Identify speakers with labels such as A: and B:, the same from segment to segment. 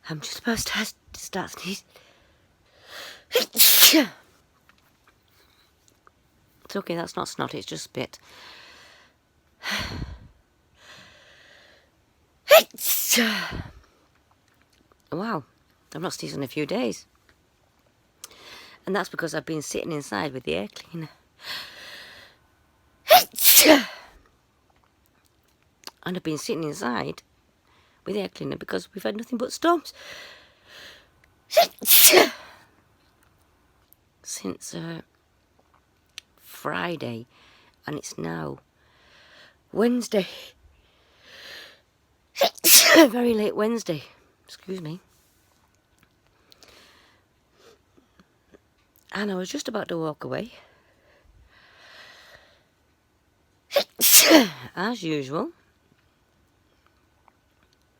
A: I'm just about to start sneezing. It's okay, that's not snot, it's just spit. Wow, I've not sneezed in a few days. And that's because I've been sitting inside with the air cleaner. And I've been sitting inside with the air cleaner because we've had nothing but storms. Since Friday, and it's now Wednesday. Very late Wednesday, excuse me. And I was just about to walk away. As usual.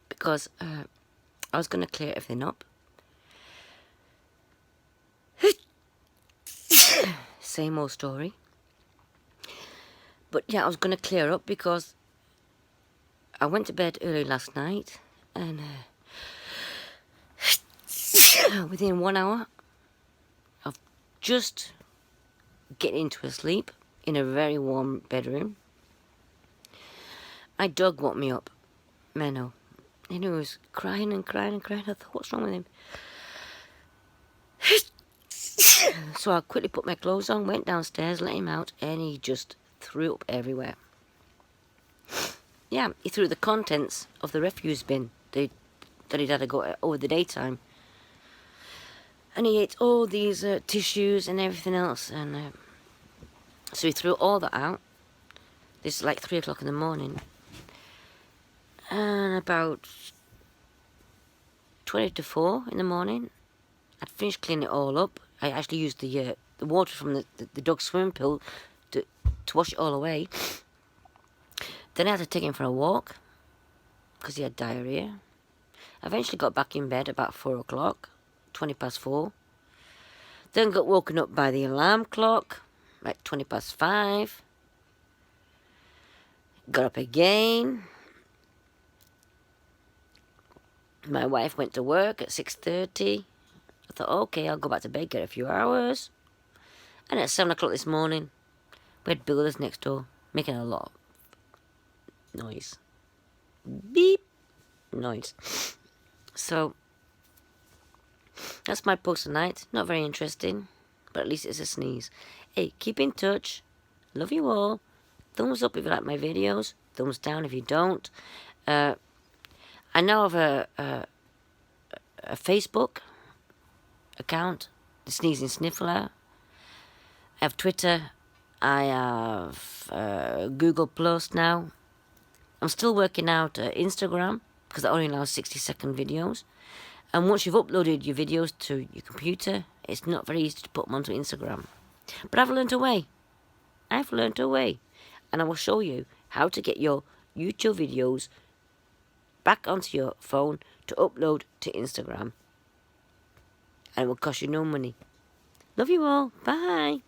A: Because I was going to clear everything up. Same old story. But yeah, I was going to clear up because I went to bed early last night. And within 1 hour of just getting into a sleep in a very warm bedroom, my dog woke me up. Menno. And he was crying and crying and crying. I thought, what's wrong with him? So I quickly put my clothes on, went downstairs, let him out, and he just threw up everywhere. Yeah, he threw the contents of the refuse bin that he'd had to go over the daytime. And he ate all these tissues and everything else. And so he threw all that out. This is like 3 o'clock in the morning. And about 20 to 4 in the morning, I'd finished cleaning it all up. I actually used the water from the dog's swimming pool to wash it all away. Then I had to take him for a walk because he had diarrhea. I eventually got back in bed about 4 o'clock, 20 past 4. Then got woken up by the alarm clock, like 20 past 5. Got up again. My wife went to work at 6:30. I thought, okay, I'll go back to bed, get a few hours. And at 7 o'clock this morning, we had builders next door making a lot of noise. Beep noise. So, that's my post tonight. Not very interesting, but at least it's a sneeze. Hey, keep in touch. Love you all. Thumbs up if you like my videos. Thumbs down if you don't. I now have a Facebook account, the Sneezing Sniffler. I have Twitter. I have Google Plus now. I'm still working out Instagram because it only allows 60-second videos. And once you've uploaded your videos to your computer, it's not very easy to put them onto Instagram. But I've learned a way. I've learned a way. And I will show you how to get your YouTube videos back onto your phone to upload to Instagram. And it will cost you no money. Love you all. Bye.